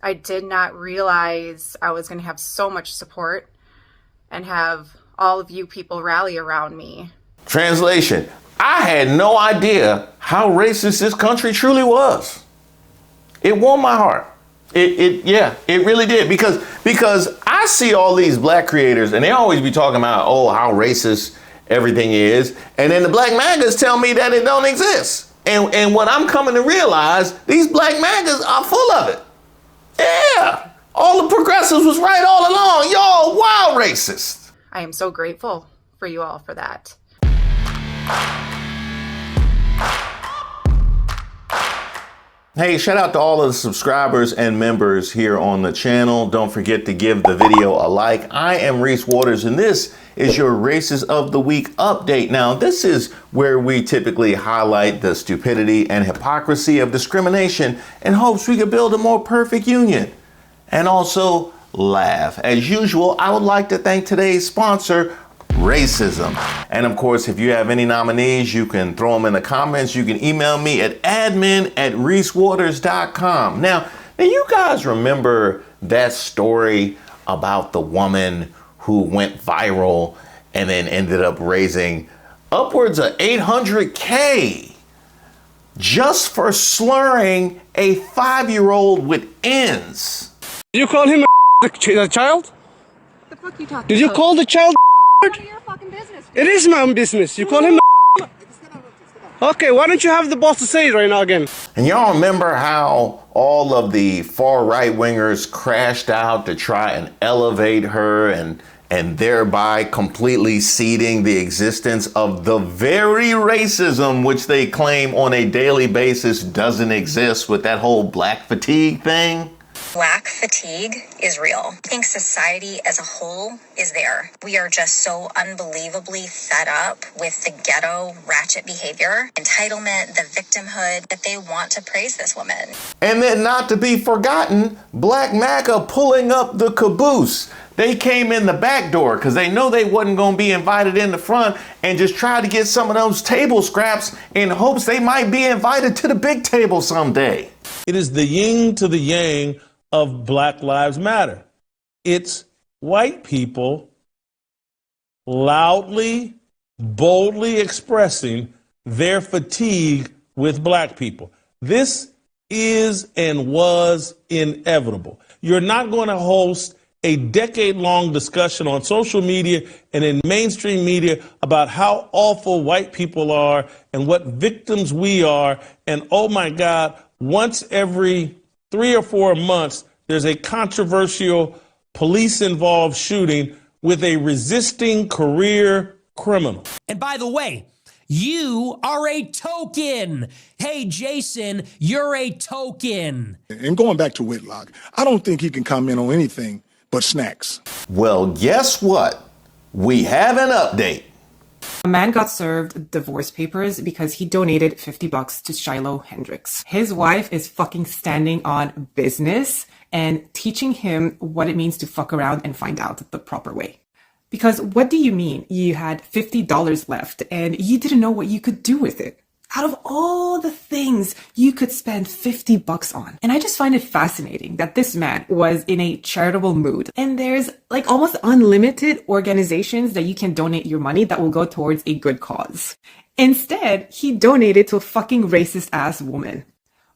I did not realize I was going to have so much support and have all of you people rally around me. Translation: I had no idea how racist this country truly was. It warmed my heart. It really did, because I see all these black creators and they always be talking about, oh, how racist everything is, and then the black MAGAs tell me that it don't exist. And what I'm coming to realize, these black MAGAs are full of it. Yeah, all the progressives was right all along. Y'all wild racist. I am so grateful for you all for that. Hey, shout out to all of the subscribers and members here on the channel. Don't forget to give the video a like. I am Reese Waters, and this is your Races of the Week update. Now, this is where we typically highlight the stupidity and hypocrisy of discrimination in hopes we could build a more perfect union and also laugh. As usual, I would like to thank today's sponsor, racism. And of course, if you have any nominees, you can throw them in the comments. You can email me at admin@reesewaters.com. Now, you guys remember that story about the woman who went viral and then ended up raising upwards of $800K just for slurring a 5-year-old with N's? Did you call him a child? What the fuck are you talking Did you about? call the child? None of your fucking business. It is my own business. You call him a Okay, why don't you have the boss to say it right now again? And y'all remember how all of the far right wingers crashed out to try and elevate her and thereby completely ceding the existence of the very racism which they claim on a daily basis doesn't exist with that whole black fatigue thing? Black fatigue is real. I think society as a whole is there. We are just so unbelievably fed up with the ghetto ratchet behavior, entitlement, the victimhood, that they want to praise this woman. And then not to be forgotten, Black MAGA pulling up the caboose. They came in the back door because they know they wasn't going to be invited in the front and just tried to get some of those table scraps in hopes they might be invited to the big table someday. It is the yin to the yang of Black Lives Matter. It's white people loudly, boldly expressing their fatigue with black people. This is and was inevitable. You're not going to host a decade-long discussion on social media and in mainstream media about how awful white people are and what victims we are. And oh my God, once every 3 or 4 months, there's a controversial police-involved shooting with a resisting career criminal. And by the way, you are a token. Hey, Jason, you're a token. And going back to Whitlock, I don't think he can comment on anything but snacks. Well, guess what? We have an update. A man got served divorce papers because he donated $50 to Shiloh Hendrix. His wife is fucking standing on business and teaching him what it means to fuck around and find out the proper way. Because what do you mean you had $50 left and you didn't know what you could do with it? Out of all the things you could spend $50 on. And I just find it fascinating that this man was in a charitable mood. And there's like almost unlimited organizations that you can donate your money that will go towards a good cause. Instead, he donated to a fucking racist ass woman.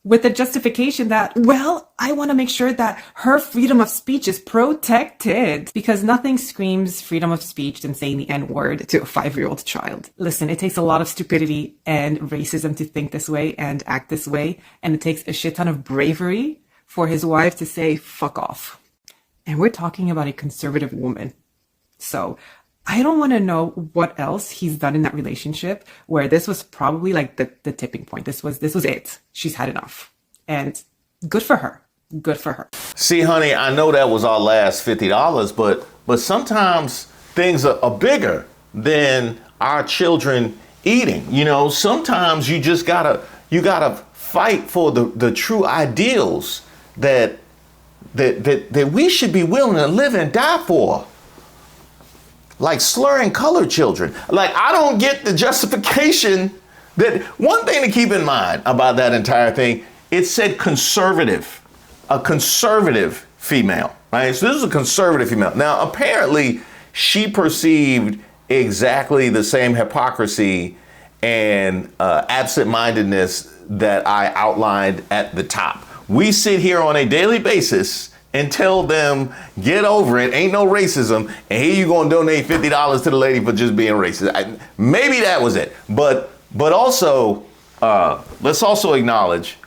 With the justification that, well, I want to make sure that her freedom of speech is protected, because nothing screams freedom of speech than saying the N-word to a 5-year-old child. Listen, it takes a lot of stupidity and racism to think this way and act this way, and it takes a shit ton of bravery for his wife to say, fuck off. And we're talking about a conservative woman. So I don't want to know what else he's done in that relationship where this was probably like the tipping point. This was it. She's had enough. And good for her. Good for her. See, honey, I know that was our last $50, but sometimes things are bigger than our children eating. You know, sometimes you just gotta fight for the true ideals that we should be willing to live and die for. Like slurring colored children. Like, I don't get the justification. That one thing to keep in mind about that entire thing, it said conservative. a conservative female, right? So this is a conservative female. Now, apparently, she perceived exactly the same hypocrisy and absent-mindedness that I outlined at the top. We sit here on a daily basis and tell them, get over it, ain't no racism, and here you gonna donate $50 to the lady for just being racist. Maybe that was it, but also, let's also acknowledge,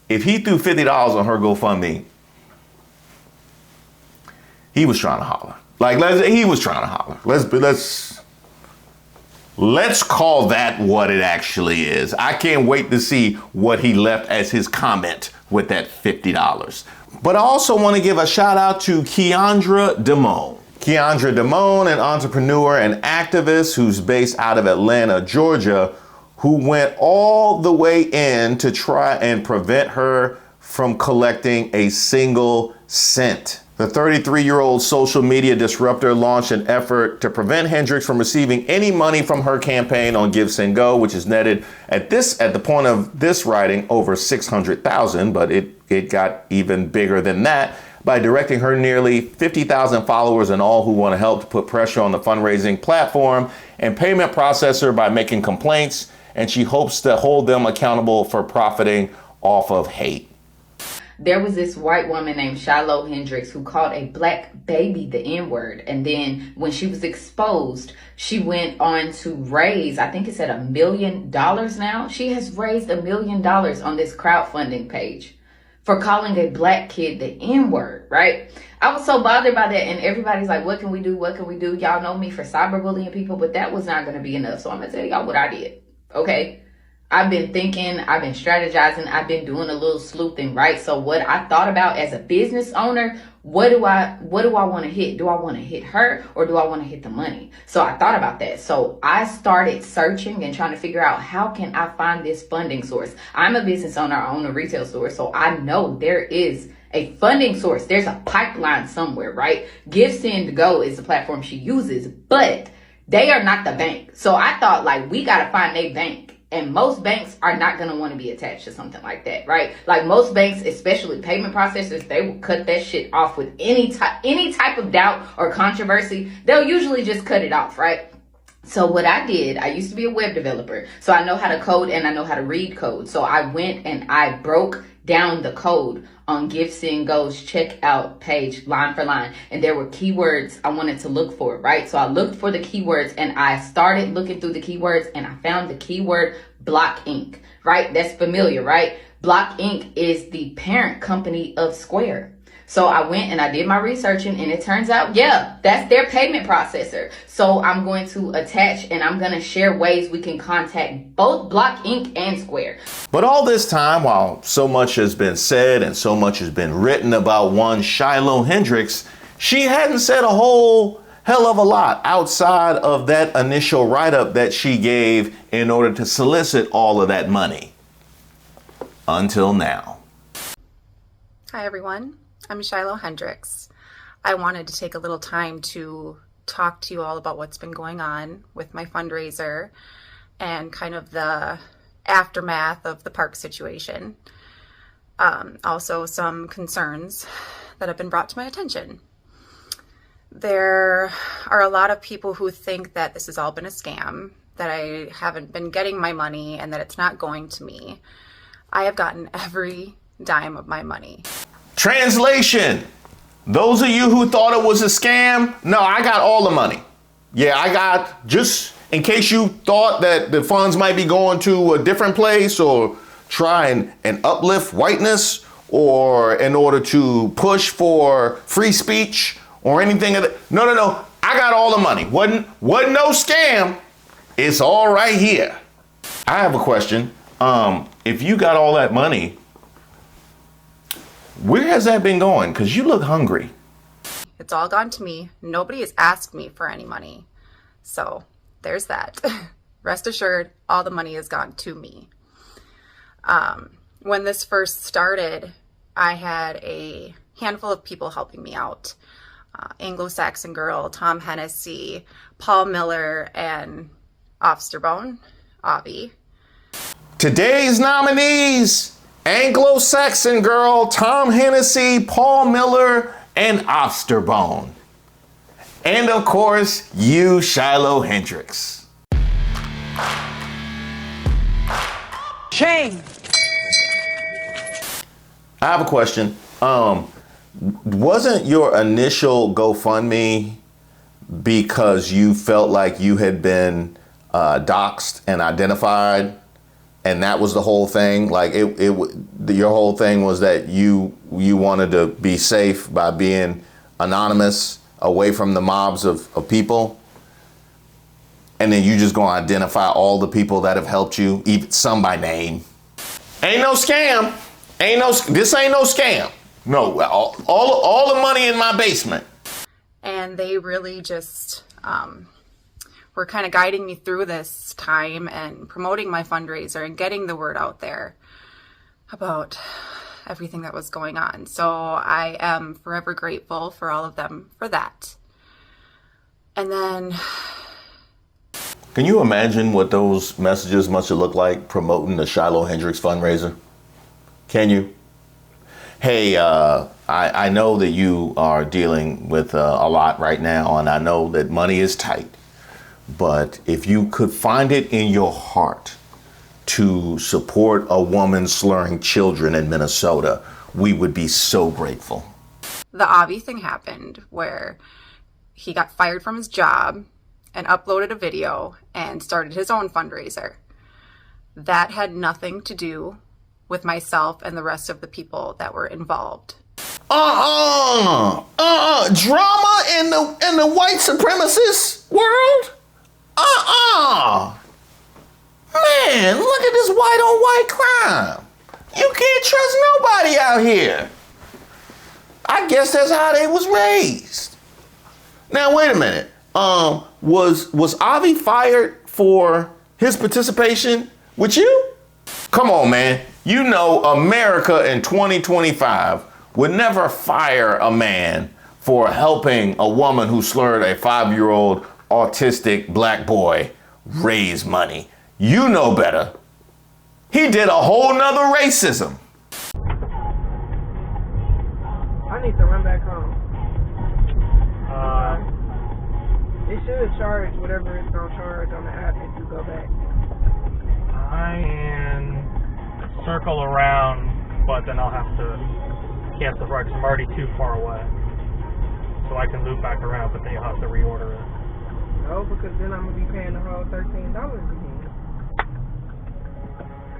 if he threw $50 on her GoFundMe, he was trying to holler. He was trying to holler. Let's call that what it actually is. I can't wait to see what he left as his comment with that $50. But I also want to give a shout out to Keandra Damone. Keandra Damone, an entrepreneur and activist who's based out of Atlanta, Georgia, who went all the way in to try and prevent her from collecting a single cent. The 33-year-old social media disruptor launched an effort to prevent Hendrix from receiving any money from her campaign on Give, Send, Go, which is netted at the point of this writing over $600,000, but it got even bigger than that by directing her nearly 50,000 followers and all who want to help to put pressure on the fundraising platform and payment processor by making complaints, and she hopes to hold them accountable for profiting off of hate. There was this white woman named Shiloh Hendrix who called a black baby the N-word. And then when she was exposed, she went on to raise, I think it's at $1 million now. She has raised $1 million on this crowdfunding page for calling a black kid the N-word, right? I was so bothered by that. And everybody's like, what can we do? What can we do? Y'all know me for cyberbullying people, but that was not going to be enough. So I'm going to tell y'all what I did. Okay. I've been thinking, I've been strategizing, I've been doing a little sleuthing, right? So what I thought about as a business owner, what do I want to hit? Do I want to hit her or do I want to hit the money? So I thought about that. So I started searching and trying to figure out how can I find this funding source? I'm a business owner, I own a retail store. So I know there is a funding source. There's a pipeline somewhere, right? Give, Send, Go is the platform she uses, but they are not the bank. So I thought like, we got to find a bank. And most banks are not going to want to be attached to something like that, right? Like most banks, especially payment processors, they will cut that shit off with any type of doubt or controversy. They'll usually just cut it off, right? So what I did, I used to be a web developer. So I know how to code and I know how to read code. So I went and I broke down the code on Give, Send, Go's checkout page line for line. And there were keywords I wanted to look for, right? So I looked for the keywords and I started looking through the keywords and I found the keyword Block Inc., right? That's familiar, right? Block Inc. is the parent company of Square. So I went and I did my researching and it turns out, yeah, that's their payment processor. So I'm going to attach and I'm going to share ways we can contact both Block Inc. and Square. But all this time, while so much has been said and so much has been written about one Shiloh Hendrix, she hadn't said a whole hell of a lot outside of that initial write-up that she gave in order to solicit all of that money. Until now. Hi, everyone. I'm Shiloh Hendrix. I wanted to take a little time to talk to you all about what's been going on with my fundraiser and kind of the aftermath of the park situation. Also some concerns that have been brought to my attention. There are a lot of people who think that this has all been a scam, that I haven't been getting my money and that it's not going to me. I have gotten every dime of my money. Translation. Those of you who thought it was a scam, no, I got all the money. Yeah, I got, just in case you thought that the funds might be going to a different place or try and uplift whiteness or in order to push for free speech or anything of that. No. I got all the money. Wasn't no scam. It's all right here. I have a question. If you got all that money, where has that been going? Because you look hungry. It's all gone to me. Nobody has asked me for any money. So there's that. Rest assured, all the money has gone to me. When this first started, I had a handful of people helping me out. Anglo-Saxon Girl, Tom Hennessy, Paul Miller, and Officer Bone, Avi. Today's nominees, Anglo-Saxon Girl, Tom Hennessy, Paul Miller, and Osterbone. And of course, you, Shiloh Hendrix. Shame. I have a question. Wasn't your initial GoFundMe because you felt like you had been doxxed and identified, and that was the whole thing? Like your whole thing was that you wanted to be safe by being anonymous, away from the mobs of people, and then you just gonna identify all the people that have helped you, even some by name. Ain't no scam. This ain't no scam. No, all the money in my basement. And they really just were kind of guiding me through this time and promoting my fundraiser and getting the word out there about everything that was going on. So I am forever grateful for all of them for that. And then, can you imagine what those messages must have looked like promoting the Shiloh Hendrix fundraiser? Can you? Hey, I know that you are dealing with a lot right now, and I know that money is tight. But if you could find it in your heart to support a woman slurring children in Minnesota, we would be so grateful. the Avi thing happened where he got fired from his job and uploaded a video and started his own fundraiser. That had nothing to do with myself and the rest of the people that were involved. Drama in the white supremacist world? Man, look at this white on white crime. You can't trust nobody out here. I guess that's how they was raised. Now wait a minute. Was Avi fired for his participation with you? Come on, man. You know America in 2025 would never fire a man for helping a woman who slurred a 5-year-old autistic black boy raise money. You know better. He did a whole nother racism. I need to run back home. It should charge whatever it's gonna charge on the app if you go back. I can circle around, but then I'll have to cancel the ride because I'm already too far away. So I can loop back around, but then you'll have to reorder it. No, because then I'm gonna be paying the whole $13 again.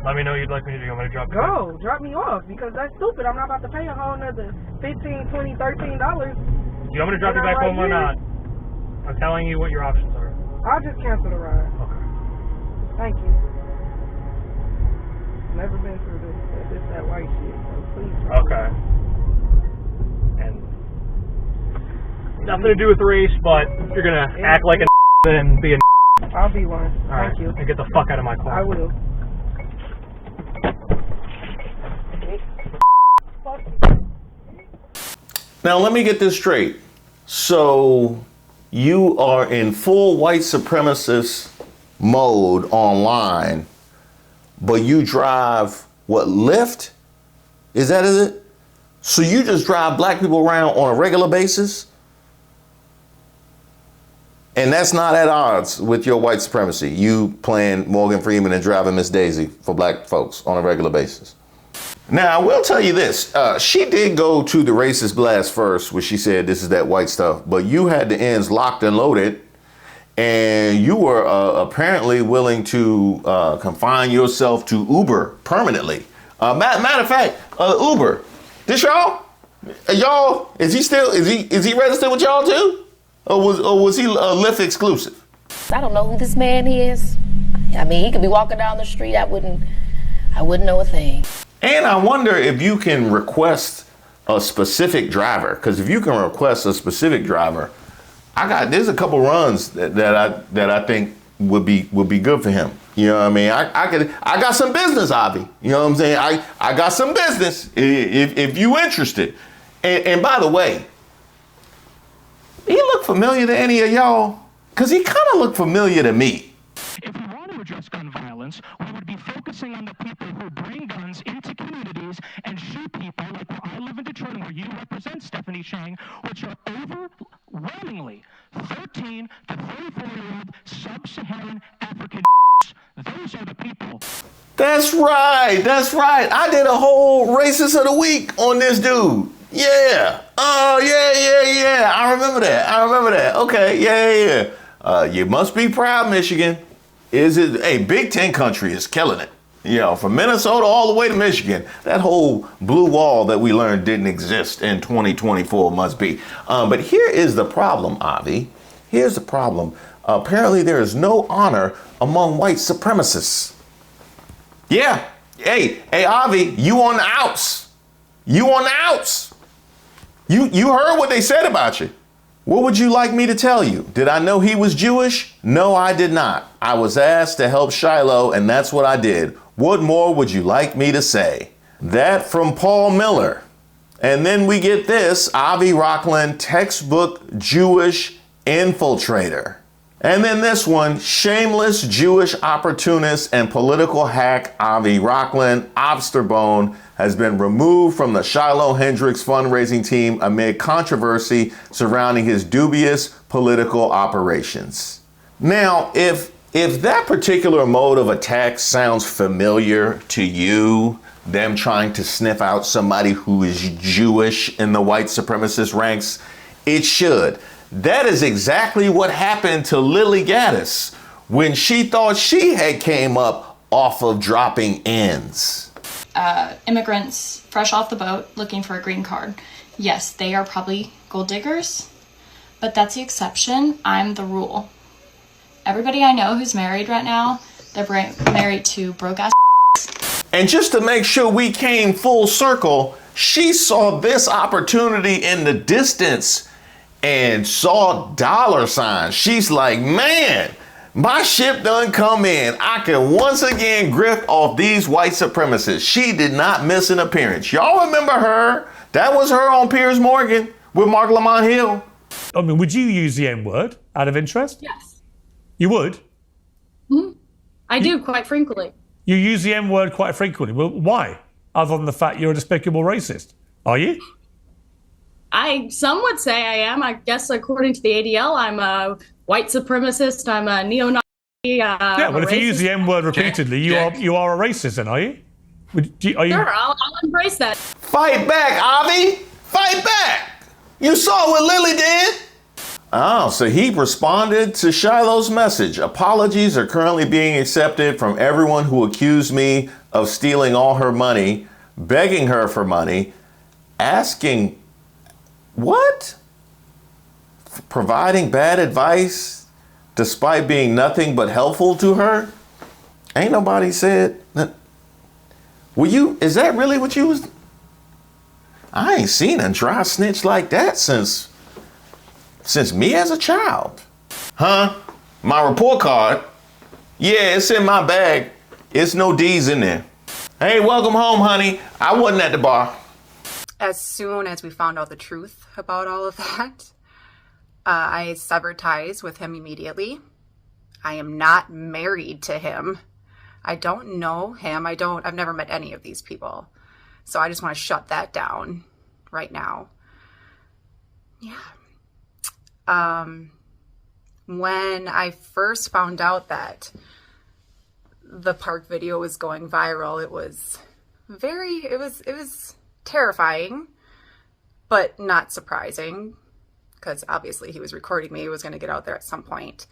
Let me know what you'd like me to do. I'm gonna drop you. Go, drop me off because that's stupid. I'm not about to pay a whole another $15, $20, $13. Do you want me to drop you back home or not? I'm telling you what your options are. I'll just cancel the ride. Okay. Thank you. Never been through this that white shit, so please. Okay. And nothing to do with race, but if you're gonna act like a then be a I'll be one. All right. Thank you. And get the fuck out of my car. I will. Now let me get this straight. So you are in full white supremacist mode online, but you drive what, Lyft? Is it? So you just drive black people around on a regular basis? And that's not at odds with your white supremacy. You playing Morgan Freeman and driving Miss Daisy for black folks on a regular basis. Now, I will tell you this. She did go to the racist blast first, where she said this is that white stuff, but you had the ends locked and loaded, and you were apparently willing to confine yourself to Uber permanently. Matter of fact, Uber, this y'all, is he registered with y'all too? Or was he Lyft exclusive? I don't know who this man is. I mean, he could be walking down the street. I wouldn't know a thing. And I wonder if you can request a specific driver, because if you can request a specific driver, there's a couple runs that I think would be good for him. You know what I mean? I got some business, Avi. You know what I'm saying? I got some business if you interested. And by the way, he look familiar to any of y'all? Because he kind of looked familiar to me. If we want to address gun violence, we would be focusing on the people who bring guns into communities days and shoot people like where I live in Detroit and where you represent, Stephanie Chang, which are overwhelmingly 13 to 34-year-old sub-Saharan African. Those are the people. That's right. That's right. I did a whole racist of the week on this dude. Yeah. Oh, yeah. I remember that. Okay. Yeah. You must be proud, Michigan. Hey, Big Ten country is killing it. You know, from Minnesota all the way to Michigan. That whole blue wall that we learned didn't exist in 2024 must be. But here is the problem, Avi. Here's the problem. Apparently there is no honor among white supremacists. Yeah. Hey, Avi, you on the outs. You heard what they said about you. What would you like me to tell you? Did I know he was Jewish? No, I did not. I was asked to help Shiloh, and that's what I did. What more would you like me to say? That from Paul Miller. And then we get this, Avi Rockland, textbook Jewish infiltrator. And then this one, shameless Jewish opportunist and political hack Avi Rockland, Obsterbone, has been removed from the Shiloh Hendrix fundraising team amid controversy surrounding his dubious political operations. Now, if that particular mode of attack sounds familiar to you, them trying to sniff out somebody who is Jewish in the white supremacist ranks, it should. That is exactly what happened to Lily Gaddis when she thought she had came up off of dropping ends. Immigrants fresh off the boat looking for a green card. Yes, they are probably gold diggers, but that's the exception. I'm the rule. Everybody I know who's married right now, they're married to broke ass. And just to make sure we came full circle, she saw this opportunity in the distance and saw dollar signs. She's like, man, my ship done come in. I can once again grift off these white supremacists. She did not miss an appearance. Y'all remember her? That was her on Piers Morgan with Mark Lamont Hill. I mean, would you use the N-word out of interest? Yes. You would? I do, quite frankly. You use the N-word quite frequently. Well, why? Other than the fact you're a despicable racist. Are you? Some would say I am. I guess according to the ADL, I'm a white supremacist. I'm a neo-Nazi. Yeah, well, if you use the N-word repeatedly, you are a racist then, are you? Are you? Sure, I'll embrace that. Fight back, Avi! Fight back! You saw what Lily did! Oh, so he responded to Shiloh's message. Apologies are currently being accepted from everyone who accused me of stealing all her money, begging her for money, asking, what? Providing bad advice despite being nothing but helpful to her? Ain't nobody said that. Is that really what you was? I ain't seen a dry snitch like that since me as a child. Huh? My report card? Yeah, it's in my bag. It's no D's in there. Hey, welcome home, honey. I wasn't at the bar. As soon as we found out the truth about all of that, I severed ties with him immediately. I am not married to him. I don't know him. I've never met any of these people. So I just want to shut that down right now. Yeah. When I first found out that the park video was going viral, it was terrifying, but not surprising, because obviously he was recording me. It was going to get out there at some point.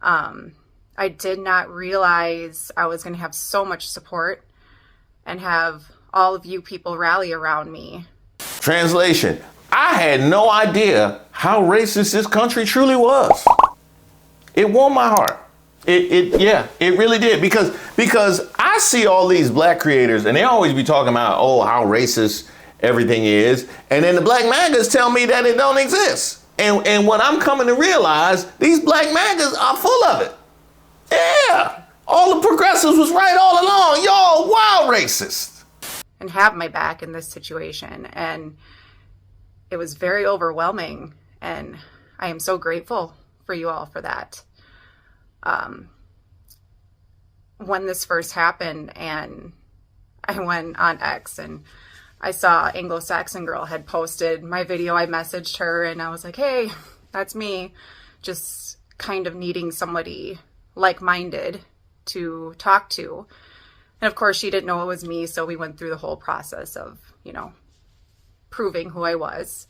I did not realize I was going to have so much support and have all of you people rally around me. Translation: I had no idea how racist this country truly was. It warmed my heart. It really did, because I see all these black creators and they always be talking about, oh, how racist everything is, and then the black MAGAs tell me that it don't exist. And what I'm coming to realize, these black MAGAs are full of it. Yeah, all the progressives was right all along. Y'all wild racist. And have my back in this situation, and it was very overwhelming, and I am so grateful for you all for that. When this first happened and I went on X and I saw Anglo-Saxon Girl had posted my video. I messaged her and I was like, hey, that's me. Just kind of needing somebody like-minded to talk to. And of course, she didn't know it was me, so we went through the whole process of, proving who I was.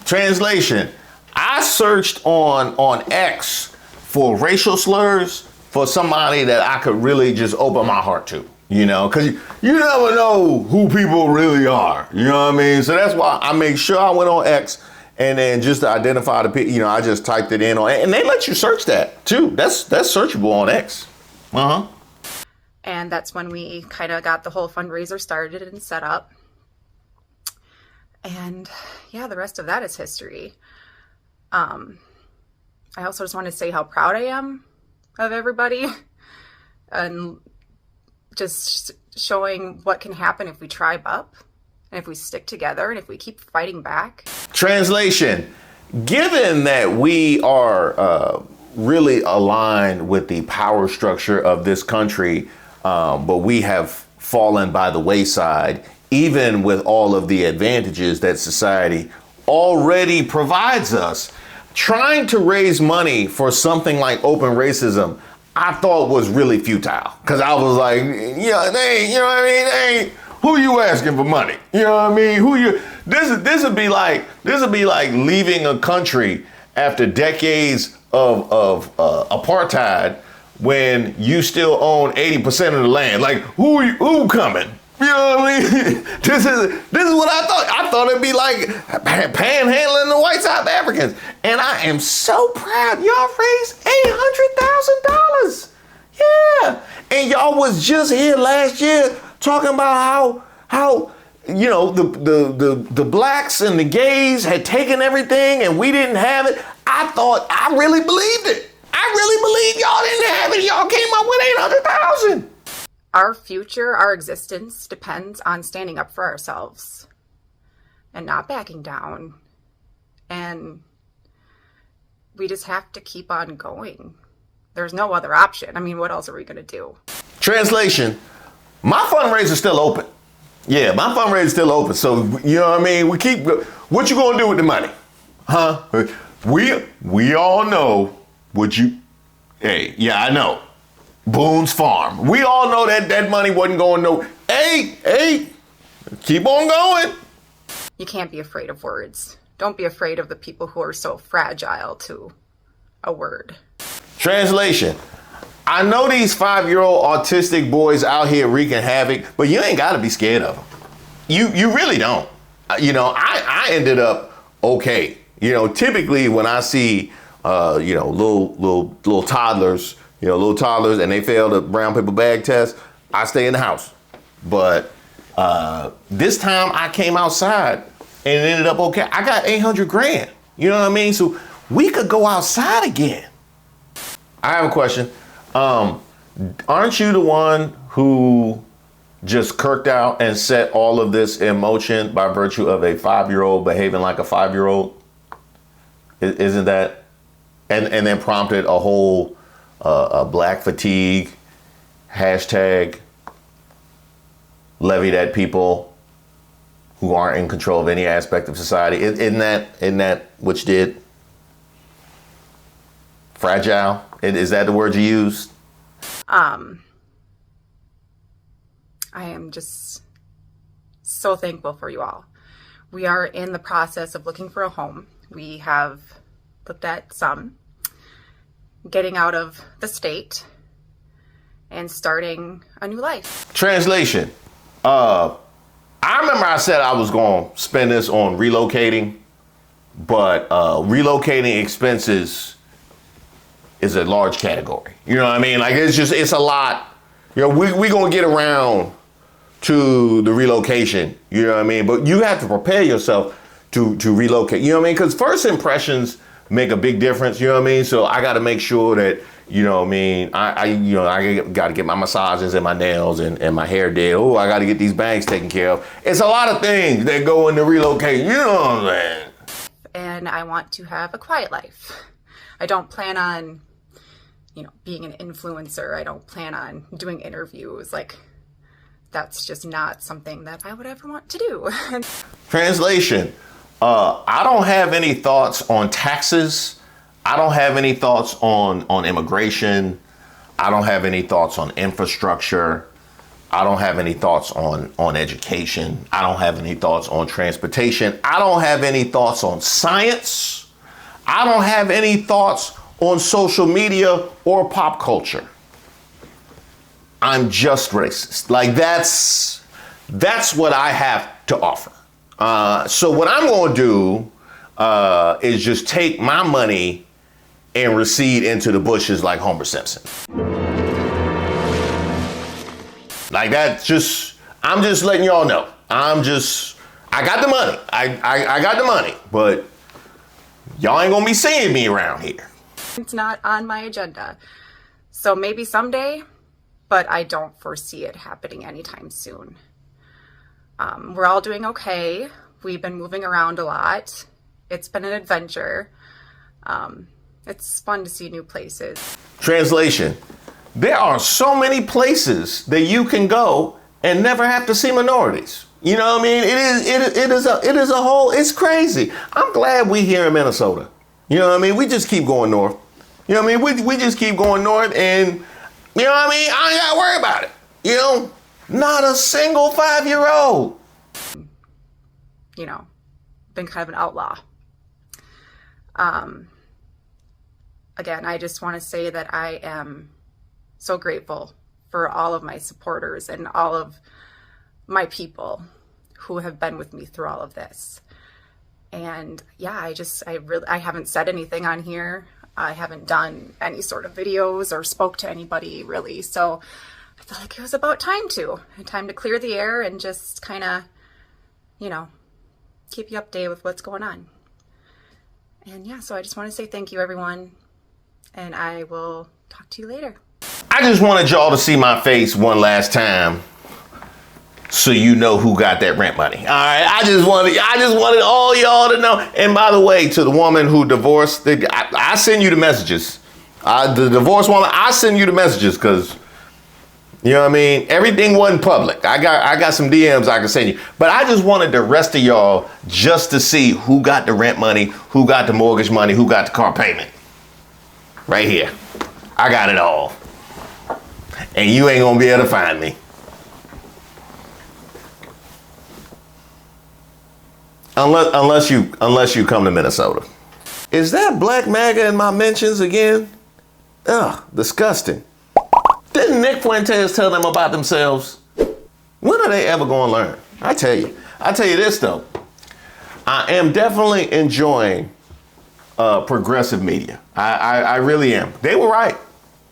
Translation. I searched on X for racial slurs for somebody that I could really just open my heart to, because you never know who people really are, you know what I mean? So that's why I made sure I went on X and then just to identify the people, I just typed it in on, and they let you search that too. That's searchable on X. And that's when we kind of got the whole fundraiser started and set up. And yeah, the rest of that is history. I also just want to say how proud I am of everybody and just showing what can happen if we tribe up and if we stick together and if we keep fighting back. Translation. Given that we are really aligned with the power structure of this country, but we have fallen by the wayside, even with all of the advantages that society already provides us, trying to raise money for something like open racism, I thought was really futile. Because I was like, who you asking for money? You know what I mean? This would be like leaving a country after decades of apartheid when you still own 80% of the land. Like, who coming? You know what I mean? This is what I thought. I thought it'd be like panhandling the white South Africans. And I am so proud. Y'all raised $800,000. Yeah. And y'all was just here last year talking about how the blacks and the gays had taken everything and we didn't have it. I really believed it. I really believed y'all didn't have it. Y'all came up with 800,000. Our future, our existence depends on standing up for ourselves and not backing down. And we just have to keep on going. There's no other option. I mean, what else are we going to do? Translation. My fundraiser's still open. Yeah, my fundraiser's still open. So, you know what I mean? What you going to do with the money? Huh? We all know I know. Boone's Farm. We all know that money wasn't going no. Hey, keep on going. You can't be afraid of words. Don't be afraid of the people who are so fragile to a word. Translation. I know these 5-year-old autistic boys out here wreaking havoc, but you ain't got to be scared of them. You really don't. I ended up okay. Typically when I see little toddlers, and they fail the brown paper bag test, I stay in the house. But this time I came outside and it ended up okay. I got 800 grand. You know what I mean? So we could go outside again. I have a question. Aren't you the one who just kirked out and set all of this in motion by virtue of a 5-year-old behaving like a 5-year-old? Isn't that? And then prompted a whole black fatigue hashtag levied at people who aren't in control of any aspect of society. Isn't that what you did? Fragile? Is that the word you used? I am just so thankful for you all. We are in the process of looking for a home. We have looked at some, getting out of the state and starting a new life. Translation. I remember I said I was going to spend this on relocating, but relocating expenses is a large category. You know what I mean? Like it's a lot. We going to get around to the relocation. You know what I mean? But you have to prepare yourself to relocate. You know what I mean? Because first impressions make a big difference. You know what I mean? So I got to make sure that, you know what I mean? I got to get my massages and my nails and my hair did. Oh, I got to get these bangs taken care of. It's a lot of things that go into relocating. You know what I'm saying? And I want to have a quiet life. I don't plan on, being an influencer. I don't plan on doing interviews. Like, that's just not something that I would ever want to do. Translation, I don't have any thoughts on taxes. I don't have any thoughts on immigration. I don't have any thoughts on infrastructure. I don't have any thoughts on education. I don't have any thoughts on transportation. I don't have any thoughts on science. I don't have any thoughts on social media or pop culture. I'm just racist. Like that's what I have to offer. So what I'm going to do is just take my money and recede into the bushes like Homer Simpson. Like that, I'm just letting y'all know. I got the money. I got the money, but y'all ain't gonna be seeing me around here. It's not on my agenda. So maybe someday, but I don't foresee it happening anytime soon. We're all doing okay. We've been moving around a lot. It's been an adventure. It's fun to see new places. Translation. There are so many places that you can go and never have to see minorities. You know what I mean? It is a whole, it's crazy. I'm glad we here in Minnesota. You know what I mean? We just keep going north. You know what I mean? We just keep going north and, you know what I mean? I ain't gotta worry about it. You know, not a single 5-year-old. You know, been kind of an outlaw. Again, I just want to say that I am so grateful for all of my supporters and all of my people who have been with me through all of this. And yeah, I haven't said anything on here. I haven't done any sort of videos or spoke to anybody really. So I feel like it was about time to clear the air and just kind of, you know, keep you updated with what's going on. And yeah, so I just want to say thank you, everyone. And I will talk to you later. I just wanted y'all to see my face one last time so you know who got that rent money. All right, I just wanted all y'all to know. And by the way, to the woman who divorced, I send you the messages. The divorced woman, I send you the messages because, you know what I mean? Everything wasn't public. I got some DMs I can send you. But I just wanted the rest of y'all just to see who got the rent money, who got the mortgage money, who got the car payment. Right here. I got it all. And you ain't gonna be able to find me. Unless you come to Minnesota. Is that Black MAGA in my mentions again? Ugh, disgusting. Didn't Nick Fuentes tell them about themselves? When are they ever gonna learn? I tell you this though. I am definitely enjoying progressive media. I really am. They were right.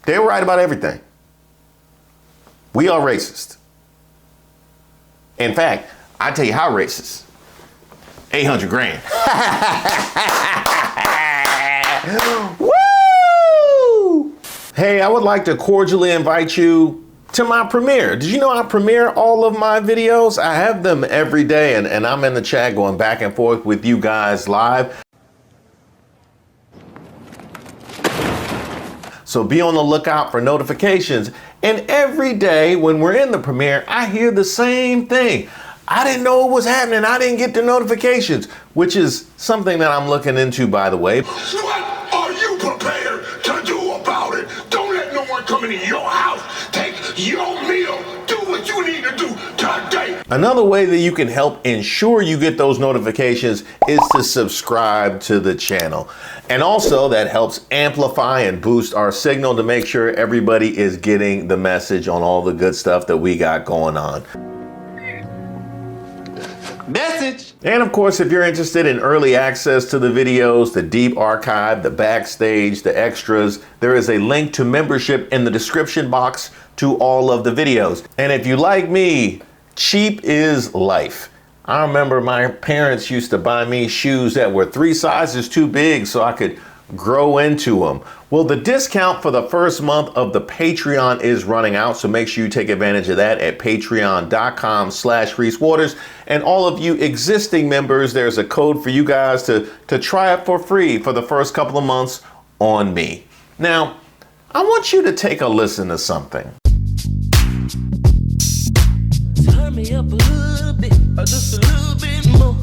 They were right about everything. We are racist. In fact, I tell you how racist. 800 grand. Woo! Hey, I would like to cordially invite you to my premiere. Did you know I premiere all of my videos? I have them every day and I'm in the chat going back and forth with you guys live. So be on the lookout for notifications. And every day when we're in the premiere, I hear the same thing. I didn't know what was happening. I didn't get the notifications, which is something that I'm looking into, by the way. What are you prepared to do about it? Don't let no one come into your house. Take your meal. Do what you need to do today. Another way that you can help ensure you get those notifications is to subscribe to the channel. And also that helps amplify and boost our signal to make sure everybody is getting the message on all the good stuff that we got going on. Message. And of course, if you're interested in early access to the videos, the deep archive, the backstage, the extras, there is a link to membership in the description box to all of the videos. And if you like me, cheap is life. I remember my parents used to buy me shoes that were 3 sizes too big so I could grow into them. Well, the discount for the first month of the Patreon is running out, so make sure you take advantage of that at patreon.com/ReeseWaters. And all of you existing members, there's a code for you guys to try it for free for the first couple of months on me. Now, I want you to take a listen to something. me up a little bit, or just a little bit more.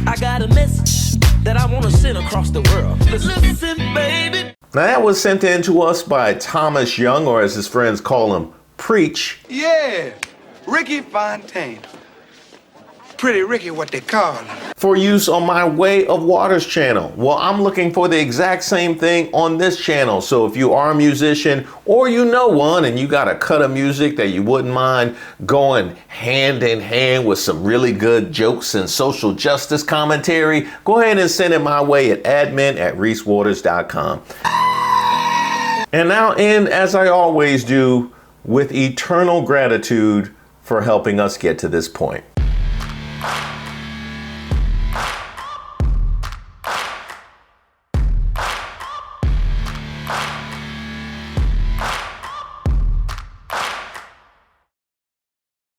I got a message that I want to send across the world. Listen, baby. Now that was sent in to us by Thomas Young, or as his friends call him, Preach. Yeah, Ricky Fontaine. Pretty Ricky, what they call him. For use on my Way of Waters channel. Well, I'm looking for the exact same thing on this channel. So if you are a musician or you know one and you got a cut of music that you wouldn't mind going hand in hand with some really good jokes and social justice commentary, go ahead and send it my way at admin@reesewaters.com. And now end, as I always do, with eternal gratitude for helping us get to this point.